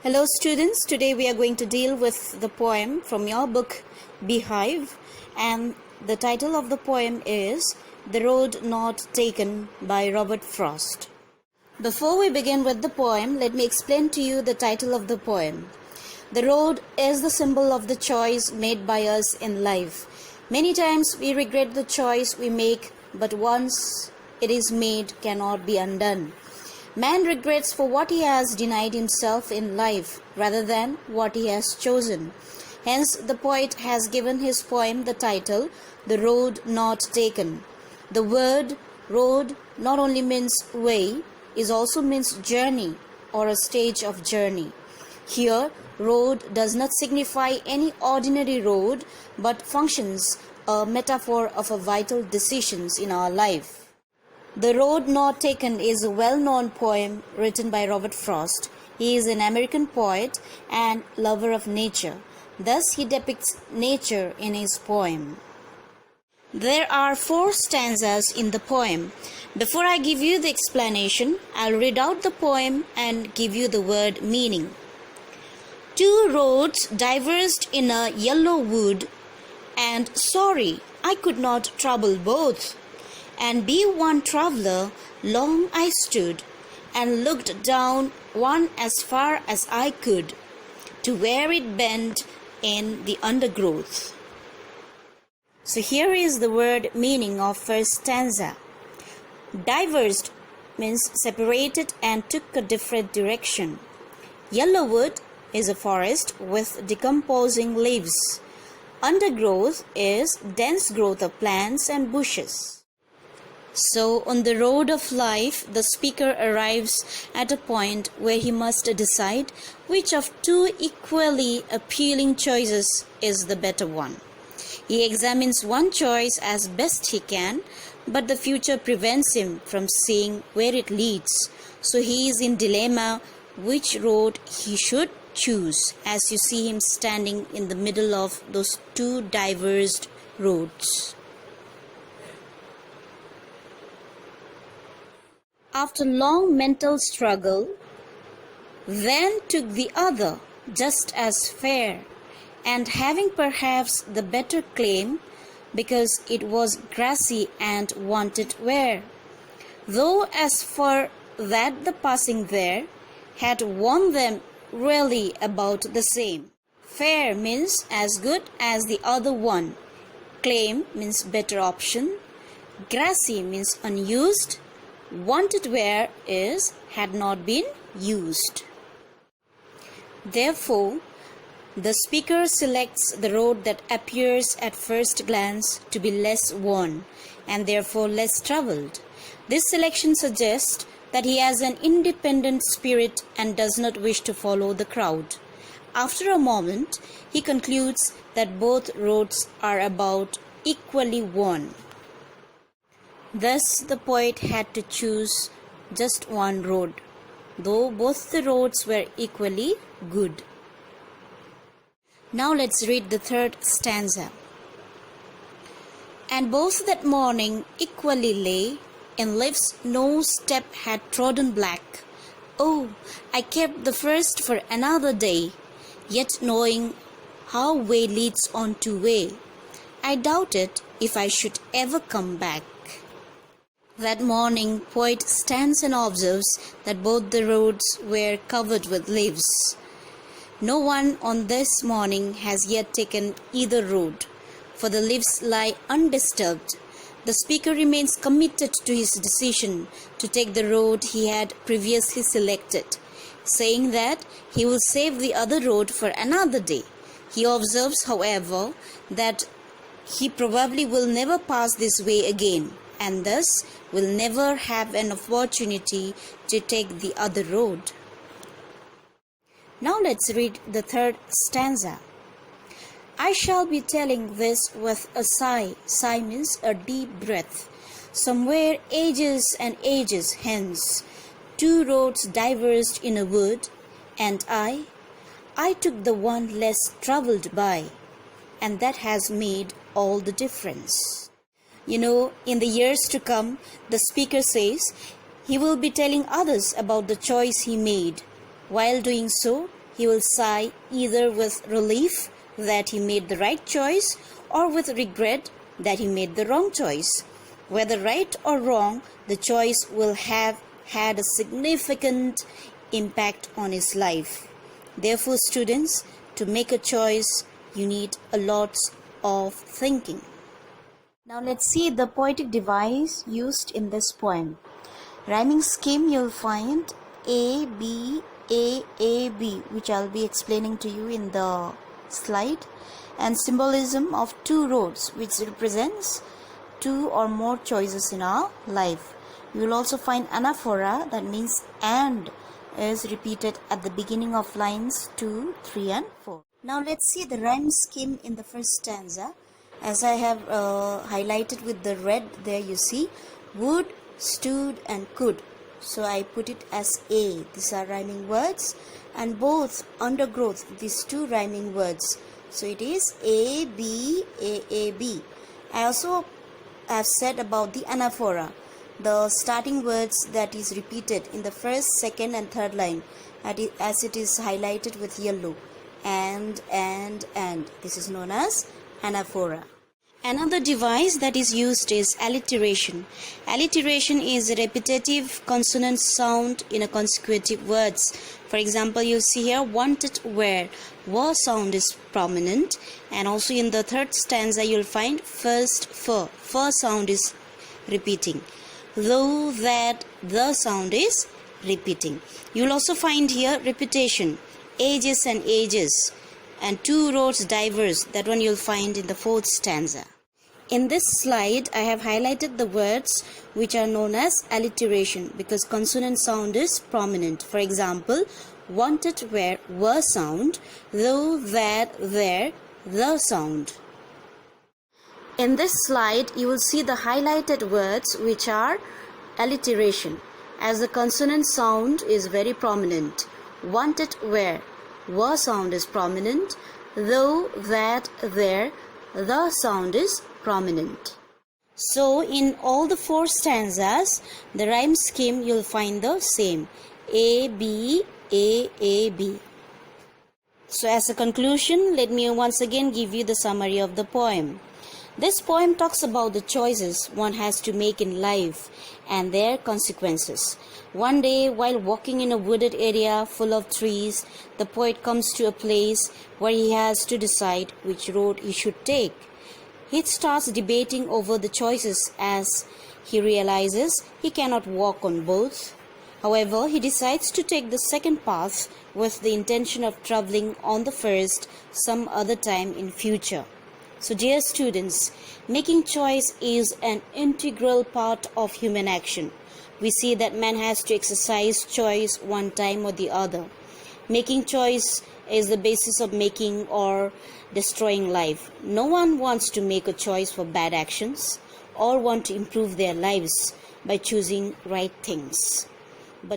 Hello students, today we are going to deal with the poem from your book Beehive, and the title of the poem is The Road Not Taken by Robert Frost. Before we begin with the poem, let me explain to you the title of the poem. The road is the symbol of the choice made by us in life. Many times we regret the choice we make, but once it is made, cannot be undone. Man regrets for what he has denied himself in life rather than what he has chosen. Hence, the poet has given his poem the title, The Road Not Taken. The word road not only means way, it also means journey or a stage of journey. Here, road does not signify any ordinary road, but functions a metaphor of a vital decisions in our life. The Road Not Taken is a well-known poem written by Robert Frost. He is an American poet and lover of nature. Thus, he depicts nature in his poem. There are 4 stanzas in the poem. Before I give you the explanation, I'll read out the poem and give you the word meaning. 2 roads diverged in a yellow wood, and sorry, I could not trouble both. And be one traveller, long I stood, and looked down one as far as I could, to where it bent in the undergrowth. So here is the word meaning of first stanza. Diverged means separated and took a different direction. Yellow wood is a forest with decomposing leaves. Undergrowth is dense growth of plants and bushes. So, on the road of life, the speaker arrives at a point where he must decide which of 2 equally appealing choices is the better one. He examines one choice as best he can, but the future prevents him from seeing where it leads. So, he is in dilemma which road he should choose, as you see him standing in the middle of those 2 diverged roads. After long mental struggle, then took the other just as fair, and having perhaps the better claim, because it was grassy and wanted wear. Though as for that the passing there had won them really about the same. Fair means as good as the other one. Claim means better option. Grassy means unused. Wanted where is had not been used. Therefore, the speaker selects the road that appears at first glance to be less worn and therefore less traveled. This selection suggests that he has an independent spirit and does not wish to follow the crowd. After a moment, he concludes that both roads are about equally worn. Thus, the poet had to choose just one road, though both the roads were equally good. Now let's read the 3rd stanza. And both that morning equally lay, in lives no step had trodden black. Oh, I kept the first for another day, yet knowing how way leads on to way, I doubted if I should ever come back. That morning, poet stands and observes that both the roads were covered with leaves. No one on this morning has yet taken either road, for the leaves lie undisturbed. The speaker remains committed to his decision to take the road he had previously selected, saying that he will save the other road for another day. He observes, however, that he probably will never pass this way again, and thus will never have an opportunity to take the other road. Now let's read the 3rd stanza. I shall be telling this with a sigh. Sigh means a deep breath. Somewhere ages and ages hence, 2 roads diverged in a wood, and I took the one less travelled by, and that has made all the difference. You know, in the years to come, the speaker says he will be telling others about the choice he made. While doing so, he will sigh either with relief that he made the right choice or with regret that he made the wrong choice. Whether right or wrong, the choice will have had a significant impact on his life. Therefore, students, to make a choice, you need a lot of thinking. Now let's see the poetic device used in this poem. Rhyming scheme, you'll find A, B, A, B, which I'll be explaining to you in the slide, and symbolism of two roads, which represents two or more choices in our life. You will also find anaphora, that means and is repeated at the beginning of lines 2, 3 and 4. Now let's see the rhyme scheme in the first stanza. As I have highlighted with the red there, you see would, stood and could. So I put it as A. These are rhyming words, and both undergrowth, these two rhyming words. So it is A, B, A, B. I also have said about the anaphora, the starting words that is repeated in the first, second and third line, as it is highlighted with yellow. And. This is known as anaphora. Another device that is used is alliteration. Alliteration is a repetitive consonant sound in a consecutive words. For example, you see here wanted where sound is prominent, and also in the third stanza you'll find first fur sound is repeating, though that the sound is repeating. You'll also find here repetition, ages and ages, and two roads diverse. That one you'll find in the fourth stanza. In this slide, I have highlighted the words which are known as alliteration because consonant sound is prominent. For example, wanted where sound, though that there the sound. In this slide, you will see the highlighted words which are alliteration, as the consonant sound is very prominent. Wanted where sound is prominent, though that there the sound is prominent. So in all the four stanzas, the rhyme scheme you'll find the same, A, B, A, B. So as a conclusion, let me once again give you the summary of the poem. This poem talks about the choices one has to make in life and their consequences. One day, while walking in a wooded area full of trees, the poet comes to a place where he has to decide which road he should take. He starts debating over the choices as he realizes he cannot walk on both. However, he decides to take the second path with the intention of traveling on the first some other time in future. So dear students, making choice is an integral part of human action. We see that man has to exercise choice one time or the other. Making choice is the basis of making or destroying life. No one wants to make a choice for bad actions. All want to improve their lives by choosing right things.